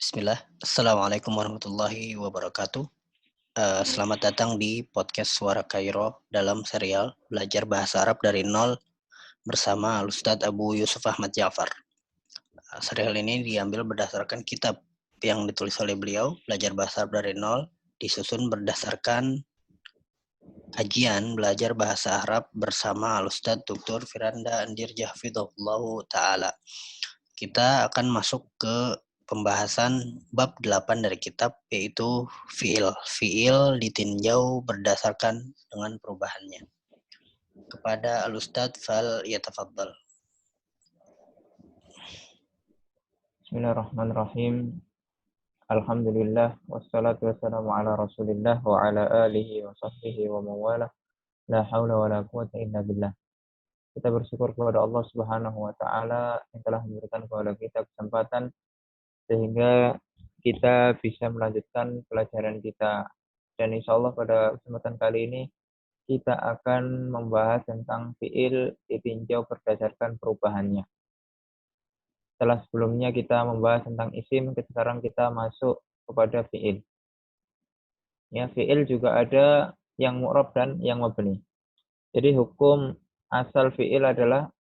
Bismillah. Assalamualaikum warahmatullahi wabarakatuh. Selamat datang di podcast Suara Kairo dalam serial Belajar Bahasa Arab dari Nol bersama Ustadz Abu Yusuf Ahmad Ja'far. Serial ini diambil berdasarkan kitab yang ditulis oleh beliau, Belajar Bahasa Arab dari Nol, disusun berdasarkan kajian belajar bahasa Arab bersama Ustadz Dr. Firanda Andir Jahfidhullah Ta'ala. Kita akan masuk ke pembahasan bab 8 dari kitab, yaitu fi'il. Fi'il ditinjau berdasarkan dengan perubahannya. Kepada Al-Ustadz Fal Yatafaddal. Bismillahirrahmanirrahim. Alhamdulillah wassalatu wassalamu ala Rasulillah wa ala alihi wa sahbihi wa mawala. La haula wa la quwata illa billah. Kita bersyukur kepada Allah Subhanahu wa taala yang telah memberikan kepada kita kesempatan sehingga kita bisa melanjutkan pelajaran kita. Dan insyaallah pada kesempatan kali ini kita akan membahas tentang fi'il ditinjau berdasarkan perubahannya. Setelah sebelumnya kita membahas tentang isim, sekarang kita masuk kepada fi'il. Ya, fi'il juga ada yang mu'rab dan yang mabni. Jadi hukum asal fi'il adalah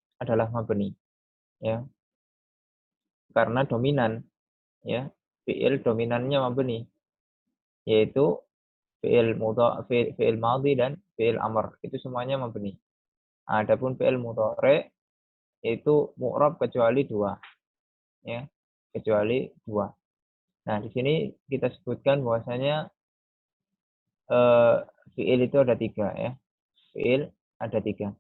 mabni. Ya. Karena dominan, ya. Fi'il dominannya mabni, yaitu fi'il madhi dan fi'il amr. Itu semuanya mabni. Adapun fi'il mudhari itu mu'rab kecuali dua. Ya. Kecuali dua. Nah, di sini kita sebutkan bahwasanya fi'il itu ada tiga, ya. Fi'il ada tiga.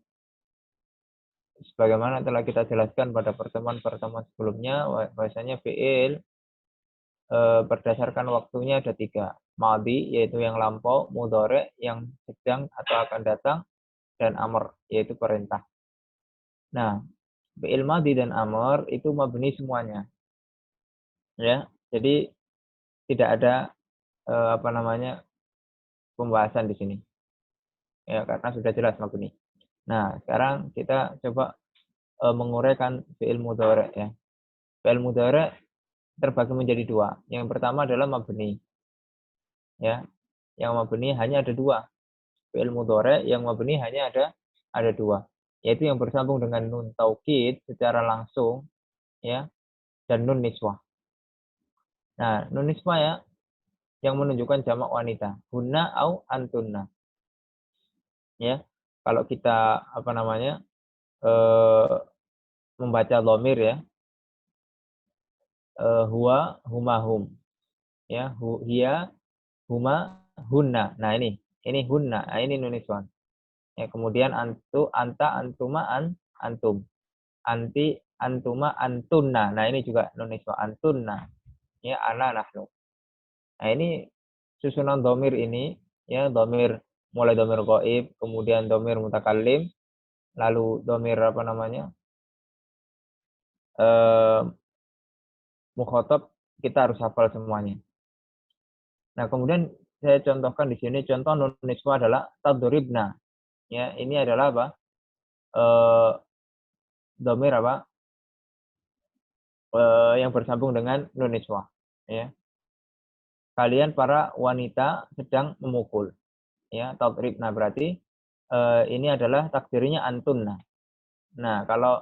Sebagaimana telah kita jelaskan pada pertemuan-pertemuan sebelumnya, bahwasanya fi'il berdasarkan waktunya ada tiga. Madhi, yaitu yang lampau, mudhari, yang sedang atau akan datang, dan amr, yaitu perintah. Nah, fi'il madhi dan amr itu mabni semuanya. Ya, jadi tidak ada pembahasan di sini. Ya, karena sudah jelas mabni. Nah, sekarang kita coba menguraikan fi'il mudhari, ya. Fi'il mudhari terbagi menjadi dua. Yang pertama adalah mabni. Ya. Yang mabni hanya ada dua. Fi'il mudhari yang mabni hanya ada dua. Yaitu yang bersambung dengan nun taukid secara langsung, ya, dan nun niswah. Nah, nun niswah, ya, yang menunjukkan jamak wanita. Hunna au antunna. Ya. Kalau kita membaca dhamir, ya, huwa, huma, hum, ya, hiya, huma, hunna. Nah, ini hunna. Nah, ini nun niswah. Ya, kemudian anta, antuma, antum. Anti, antuma, antunna. Nah, ini juga nun niswah, antunna. Ya, ana, nahnu. Nah, ini susunan dhamir ini, ya, dhamir mulai dhamir ghaib, kemudian dhamir mutakallim, lalu dhamir mukhatab, kita harus hafal semuanya. Nah, kemudian saya contohkan di sini, contoh nun niswah adalah tadribna. Ya, ini adalah apa? Dhamir yang bersambung dengan nun niswah. Ya. Kalian para wanita sedang memukul. Ya, tadribna berarti ini adalah takdirnya antunna. Nah, kalau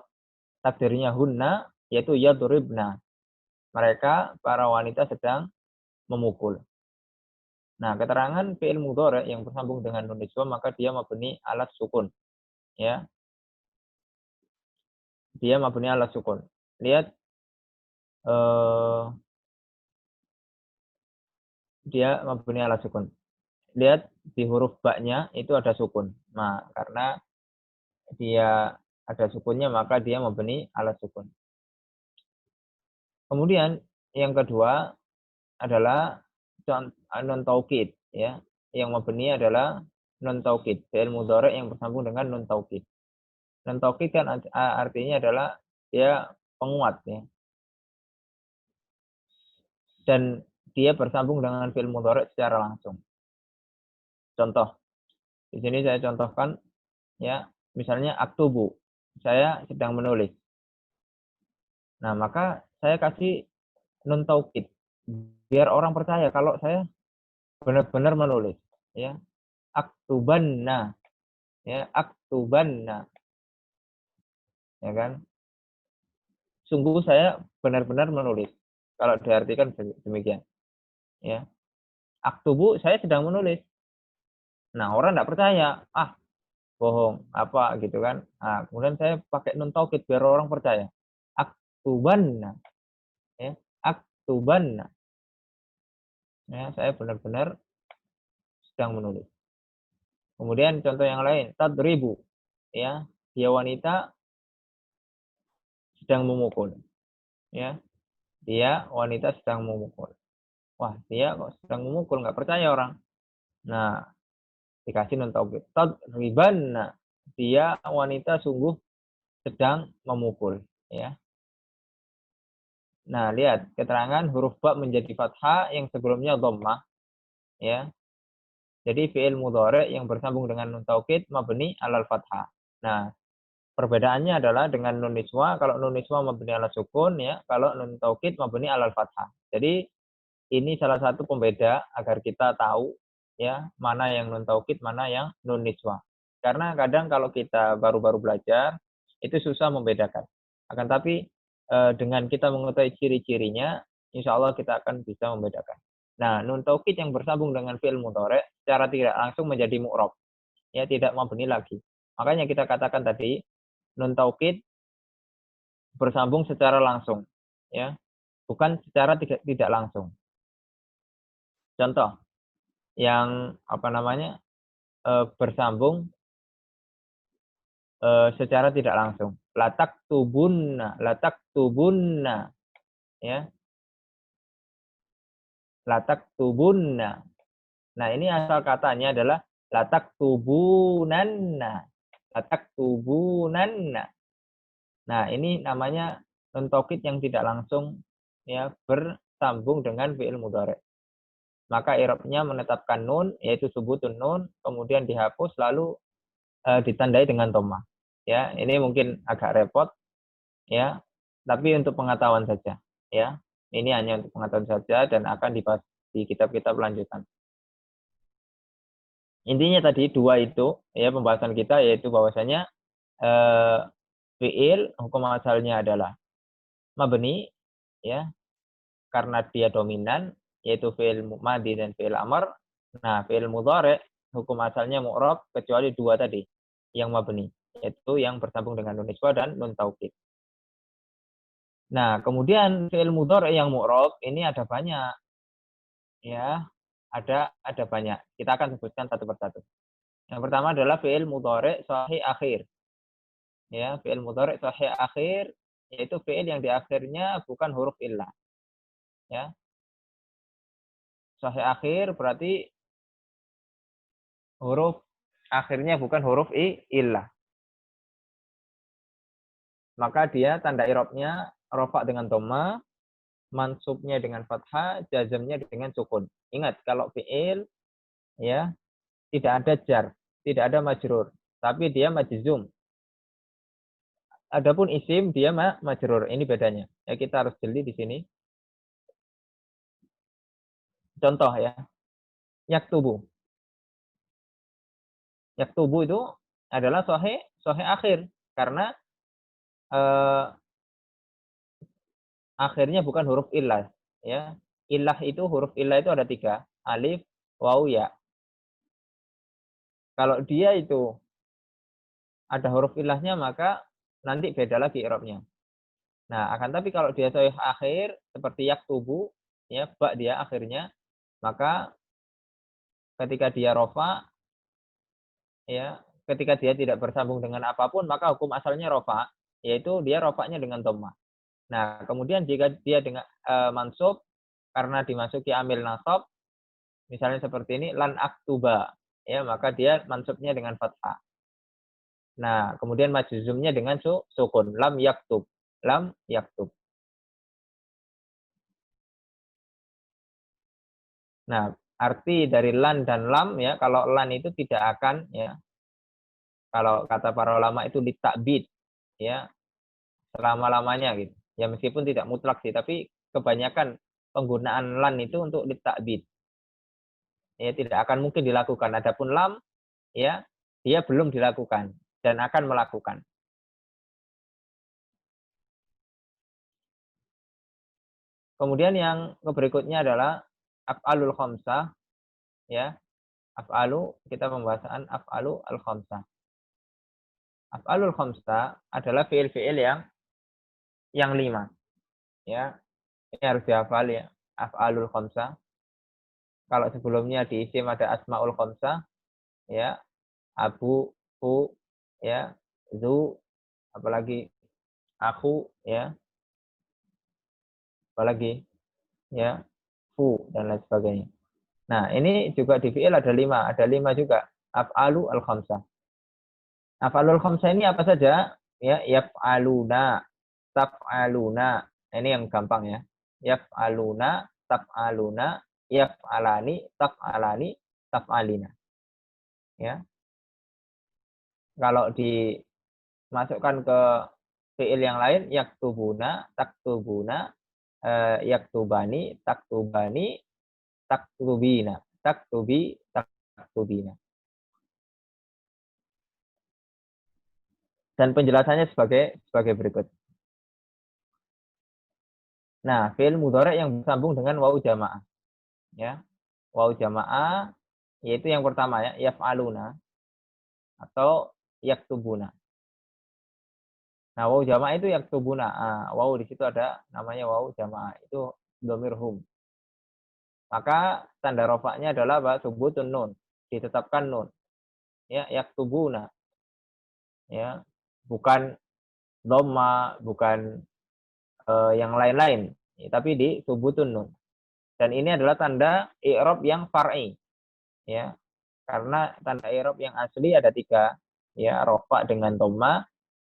takdirnya hunna yaitu yadribna. Mereka para wanita sedang memukul. Nah, keterangan fi'il mudhari yang bersambung dengan nun niswah maka dia mabni alas sukun. Ya. Dia mabni alas sukun. Lihat dia mabni alas sukun. Lihat di huruf ba-nya itu ada sukun. Nah, karena dia ada sukunnya maka dia mabni alas sukun. Kemudian yang kedua adalah non taukid, ya. Yang mabni adalah non taukid, fi'il mudhari yang bersambung dengan non taukid. Non taukid kan artinya adalah dia penguat, ya. Dan dia bersambung dengan fi'il mudhari secara langsung. Contoh. Di sini saya contohkan, ya, misalnya aktubu. Saya sedang menulis. Nah, maka saya kasih nun taukid biar orang percaya kalau saya benar-benar menulis, ya. Aktubanna, ya, aktubanna, ya kan? Sungguh saya benar-benar menulis. Kalau diartikan demikian, ya. Aktubu, saya sedang menulis. Nah, orang tidak percaya. Ah, bohong, apa gitu kan. Nah, kemudian saya pakai nun taukid biar orang percaya. Aktubanna, ya. Aktubanna. Ya, saya benar-benar sedang menulis. Kemudian contoh yang lain, tadribu, ya. Dia wanita sedang memukul, ya. Dia wanita sedang memukul. Wah, dia kok sedang memukul, nggak percaya orang. Nah, dikasih nun taukid. Tadribanna, dia wanita sungguh sedang memukul, ya. Nah, lihat keterangan huruf ba menjadi fathah yang sebelumnya dhammah, ya. Jadi fi'il mudhari yang bersambung dengan nun taukid mabni alal fathah. Nah, perbedaannya adalah dengan nun niswa, kalau nun niswa mabni alal sukun, ya. Kalau nun taukid mabni alal fathah. Jadi ini salah satu pembeda agar kita tahu, ya, mana yang nun taukid, mana yang nun niswa. Karena kadang kalau kita baru-baru belajar itu susah membedakan. Akan tapi dengan kita mengetahui ciri-cirinya, insya Allah kita akan bisa membedakan. Nah, nun taukid yang bersambung dengan fi'il mudhari secara tidak langsung menjadi mu'rab, ya, tidak mabni lagi. Makanya kita katakan tadi nun taukid bersambung secara langsung, ya, bukan secara tidak langsung. Contoh yang apa namanya bersambung secara tidak langsung. Latak tubunna, ya, latak tubunna. Nah, ini asal katanya adalah latak tubunanna, latak tubunanna. Nah, ini namanya nun taukid yang tidak langsung, ya, bersambung dengan fi'il mudhari. Maka i'rabnya menetapkan nun, yaitu subutun nun, kemudian dihapus lalu ditandai dengan dhammah. Ya, ini mungkin agak repot, ya, tapi untuk pengetahuan saja, ya. Ini hanya untuk pengetahuan saja dan akan dibahas di kitab-kitab lanjutan. Intinya tadi dua itu, ya, pembahasan kita, yaitu bahwasanya fi'il hukum asalnya adalah mabni, ya, karena dia dominan, yaitu fi'il madhi dan fi'il amr. Nah, fi'il mudhari hukum asalnya mu'rab kecuali dua tadi yang mabni, yaitu yang bersambung dengan nun niswa dan nun taukid. Nah, kemudian fi'il mudhari yang mu'rab ini ada banyak, ya, ada banyak. Kita akan sebutkan satu persatu. Yang pertama adalah fi'il mudhari sahih akhir. Ya, fi'il mudhari sahih akhir yaitu fi'il yang di akhirnya bukan huruf illah. Ya. Sahih akhir berarti huruf akhirnya bukan huruf illah. Maka dia tanda i'rabnya rafa dengan dhamma, mansubnya dengan fathah, jazmnya dengan sukun. Ingat kalau fi'il, ya, tidak ada jar, tidak ada majrur, tapi dia majzum. Adapun isim dia majrur. Ini bedanya. Ya, kita harus jeli di sini. Contoh, ya. Yaktubu. Yaktubu itu adalah sahih akhir karena akhirnya bukan huruf illah, ya. Illah itu huruf illah itu ada 3, alif, waw, ya. Kalau dia itu ada huruf illahnya maka nanti beda lagi i'rabnya. Nah, akan tapi kalau dia sahih akhir seperti yaktubu, ya, ba dia akhirnya, maka ketika dia rofa, ya, ketika dia tidak bersambung dengan apapun maka hukum asalnya rofa, yaitu dia rofanya dengan dhammah. Nah, kemudian jika dia dengan mansub karena dimasuki amil nasab, misalnya seperti ini lan aktuba, ya, maka dia mansubnya dengan fathah. Nah, kemudian majzumnya dengan sukun, lam yaktub, lam yaktub. Nah, arti dari lan dan lam, ya, kalau lan itu tidak akan, ya, kalau kata para ulama itu ditakbid, ya, selama-lamanya gitu. Ya, meskipun tidak mutlak sih, tapi kebanyakan penggunaan lan itu untuk litakbid. Ya, tidak akan mungkin dilakukan. Adapun lam, ya, dia belum dilakukan dan akan melakukan. Kemudian yang berikutnya adalah af'alul khamsah, ya. Af'alu, kita pembahasan af'alu al khamsah. Af'alul khamsah adalah fiil-fiil yang 5, ya. Ini harus dihafal ya. Af'alul khamsah. Kalau sebelumnya di isim ada asmaul khamsah, ya. Abu, fu, ya. Zu, apalagi aku, ya. Apalagi, ya. Fu, dan lain sebagainya. Nah, ini juga di fi'il ada 5. Ada 5 juga. Af'alu al-khamsah. Af'alul khamsah ini apa saja? Ya, yaf'aluna, taf'aluna. Ini yang gampang ya. Yaf'aluna, taf'aluna, yaf'alani, taf'alani, taf'alina. Ya. Kalau dimasukkan ke fi'il yang lain, yaktubuna, taktubuna, yaktubani, taktubani, taktubina, taktubi, taktubina. Dan penjelasannya sebagai berikut. Nah, fi'il mudhari' yang bersambung dengan wau jamaah. Ya. Wau jamaah yaitu yang pertama ya, yaf'aluna atau yaktubuna. Nah, wau jamaah itu yaktubuna. Wau di situ ada namanya wau jamaah. Itu dhamir hum. Maka tanda rofaknya adalah apa? Subutun nun. Ditetapkan nun. Ya, yaktubuna. Ya. Bukan dhamma, bukan yang lain-lain. Ya, tapi di subutun nun. Dan ini adalah tanda i'rab yang far'i. Ya. Karena tanda i'rab yang asli ada 3. Ya, rofa dengan dhamma,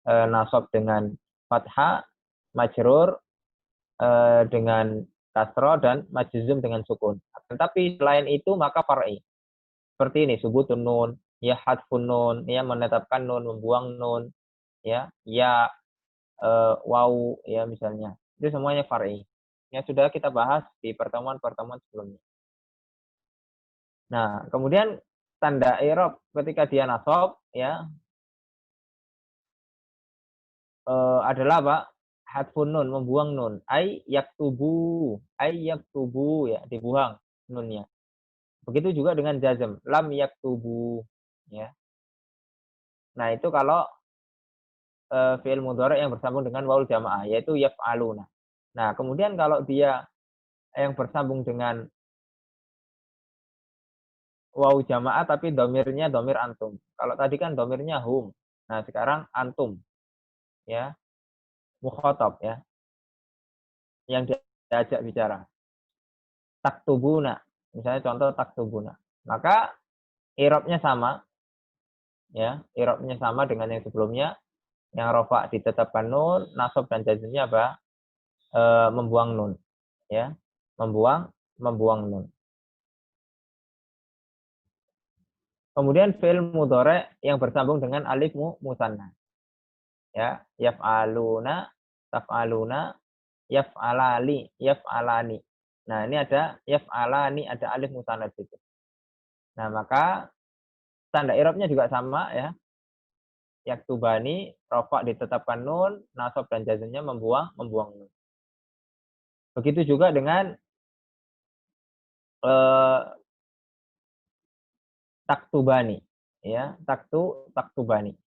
nasab dengan fathah, majrur dengan kasroh, dan majzum dengan sukun. Tetapi selain itu maka far'i. Seperti ini, subutun nun, ya hadfun nun, ya menetapkan nun, membuang nun, ya waw, ya misalnya. Itu semuanya far'i. Yang sudah kita bahas di pertemuan-pertemuan sebelumnya. Nah, kemudian tanda i'rab ketika dia nasab, ya adalah apa? Hadfun nun, membuang nun. Ay yaktubu, ya, dibuang nunnya. Begitu juga dengan jazm, lam yaktubu, ya. Nah, itu kalau fi'il mudhari' yang bersambung dengan waul jamaah, yaitu yaf'aluna. Nah, kemudian kalau dia yang bersambung dengan wawu jamaah tapi domirnya domir antum. Kalau tadi kan domirnya hum. Nah, sekarang antum. Ya, mukhotob ya. Yang diajak bicara. Taktubuna. Misalnya contoh taktubuna. Maka irobnya sama. Ya, irobnya sama dengan yang sebelumnya. Yang rofa ditetapkan nun, nasab dan jazmnya apa? Membuang nun. Ya, membuang nun. Kemudian fi'il mudhari' yang bersambung dengan alif musanna. Ya, yaf'aluna, taf'aluna, yaf'alani. Nah, ini ada yaf'alani, ada alif musanna itu. Nah, maka tanda i'rabnya juga sama ya. Yaktubani, rafa ditetapkan nun, nasab dan jazmnya membuang nun. Begitu juga dengan taktubani, ya, taktubani.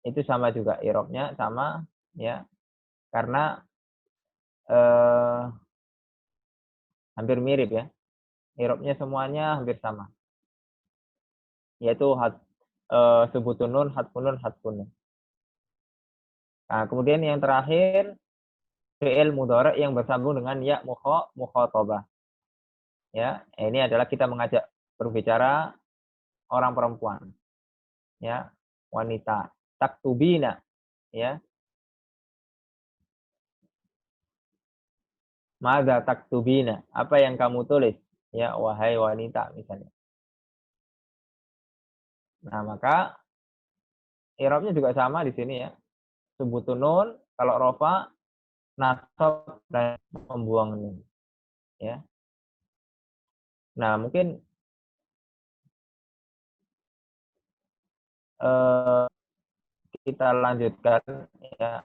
Itu sama juga i'rabnya sama ya. Karena hampir mirip ya. I'rabnya semuanya hampir sama. Yaitu subutun nun, hadfun nun, hadfun nun. Nah, kemudian yang terakhir fi'il mudhari' yang bersambung dengan ya mukhatabah. Ya, ini adalah kita mengajak berbicara orang perempuan. Ya, wanita. Taktubina, ya. Madza taktubina? Apa yang kamu tulis? Ya, wahai wanita misalnya. Nah, maka i'rabnya juga sama di sini ya. Subutun nun kalau rofa nasab dan membuang nun, ya. Nah, mungkin kita lanjutkan ya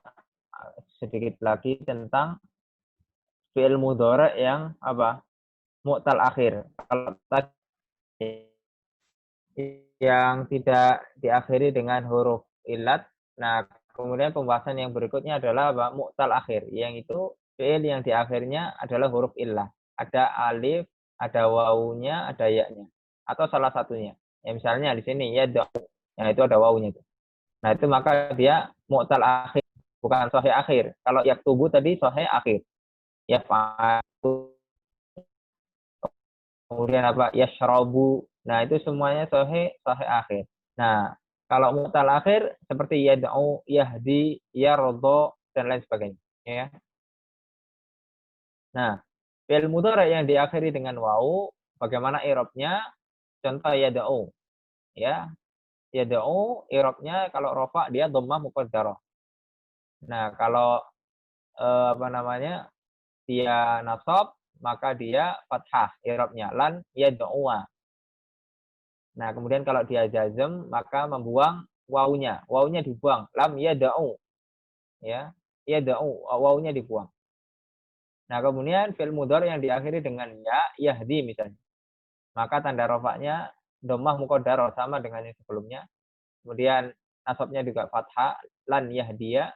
sedikit lagi tentang fi'il mudhari yang apa? Mu'tal akhir. Kalau tadi yang tidak diakhiri dengan huruf illat. Nah, kemudian pembahasan yang berikutnya adalah apa? Mu'tal akhir, yang itu fi'il yang di akhirnya adalah huruf illah. Ada alif, ada wawunya, ada ya-nya. Atau salah satunya. Ya, misalnya di sini ya nah itu ada wawunya itu. Nah, itu maka dia mu'tal akhir, bukan sahih akhir. Kalau yaktubu tadi sahih akhir. Ya kemudian apa? Yashrabu. Nah, itu semuanya sahih akhir. Nah, kalau mu'tal akhir seperti yad'u, yahdi, yarda dan lain sebagainya, ya. Nah, fi'il mudhari yang diakhiri dengan wawu, bagaimana i'rabnya? Contoh yad'u, ya. Yad'u i'rabnya kalau rafa dia dhammah muqaddarah. Nah, kalau apa namanya? Dia nasab, maka dia fathah i'rabnya lan yad'uwa. Nah, kemudian kalau dia jazm, maka membuang wawunya. Wawunya dibuang. Lam yada'u. Ya. Yada'u. Wawunya dibuang. Nah, kemudian fi'il mudhari yang diakhiri dengan ya, yahdi misalnya. Maka tanda rofaknya dhammah muqaddarah sama dengan yang sebelumnya. Kemudian nasabnya juga fathah, lan yahdiya.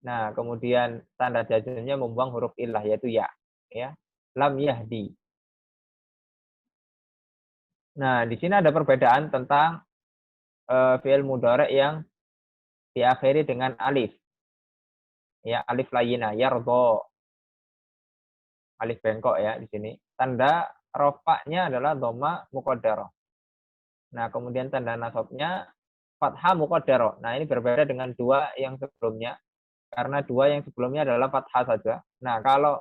Nah, kemudian tanda jazmnya membuang huruf illah yaitu ya. Ya. Lam yahdi. Nah, di sini ada perbedaan tentang fi'il mudhari yang diakhiri dengan alif. Ya, alif layina, yardo. Alif bengkok ya di sini. Tanda rofaknya adalah dhamma muqaddarah. Nah, kemudian tanda nasabnya fathah muqaddarah. Nah, ini berbeda dengan dua yang sebelumnya. Karena dua yang sebelumnya adalah fathah saja. Nah, kalau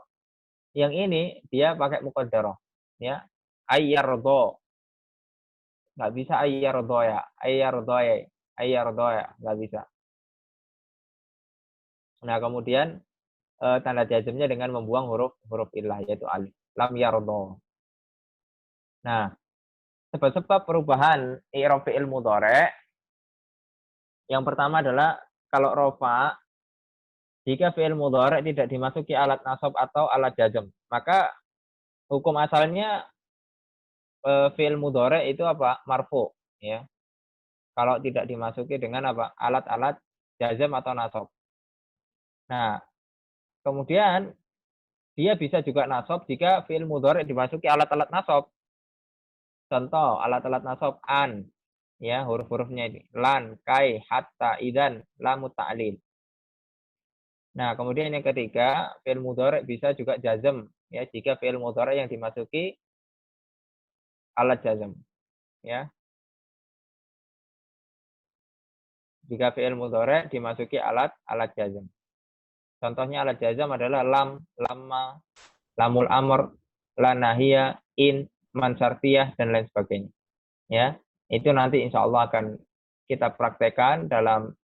yang ini dia pakai muqaddarah. Ya. Ayyardo. Nggak bisa ayyardo ya. Ayyardo ya. Ayyardo ya. Nggak bisa. Nah, kemudian tanda jazmnya dengan membuang huruf illah yaitu alif. Lam yardo. Nah, sebab-sebab perubahan i'rab fi'il mudhari yang pertama adalah kalau rofa jika fi'il mudhari tidak dimasuki alat nasab atau alat jazm, maka hukum asalnya fi'il mudhari itu apa? Marfu, ya. Kalau tidak dimasuki dengan apa? Alat-alat jazm atau nasab. Nah, kemudian dia bisa juga nasab jika fi'il mudhari dimasuki alat-alat nasab. Contoh alat-alat nasab an, ya huruf-hurufnya ini lan, kai, hatta, idan, lamut ta'lil. Nah, kemudian yang ketiga, fi'il mudhari bisa juga jazm, ya jika fi'il mudhari yang dimasuki alat jazm, ya. Jika fi'il mudhari dimasuki alat jazm. Contohnya alat jazm adalah lam, lamma, lamul amr, la nahiyah, in, man syartiyah dan lain sebagainya. Ya. Itu nanti insya Allah akan kita praktekkan dalam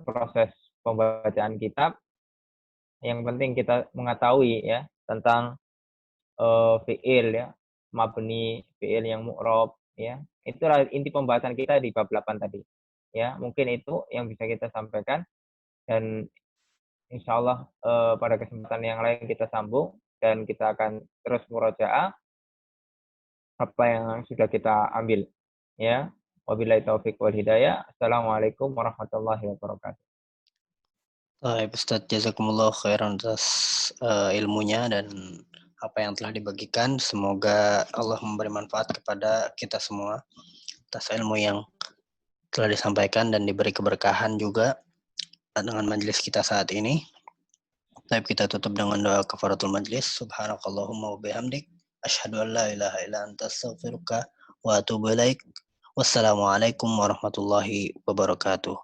proses pembacaan kitab. Yang penting kita mengetahui ya tentang fi'il ya, mabni, fi'il yang mu'rab ya. Itulah inti pembahasan kita di bab 8 tadi. Ya, mungkin itu yang bisa kita sampaikan dan insyaallah pada kesempatan yang lain kita sambung dan kita akan terus murojaah apa yang sudah kita ambil. Ya. Wabillahi taufik wal hidayah. Assalamualaikum warahmatullahi wabarakatuh. Baik, Ustadz, jazakumullah khairan atas ilmunya dan apa yang telah dibagikan. Semoga Allah memberi manfaat kepada kita semua atas ilmu yang telah disampaikan dan diberi keberkahan juga dengan majelis kita saat ini. Baik, kita tutup dengan doa kafaratul majlis. Subhanakallahumma wa bihamdik. Asyhadu an la ilaha illa anta astaghfiruka wa atubu ilaik. Wassalamualaikum warahmatullahi wabarakatuh.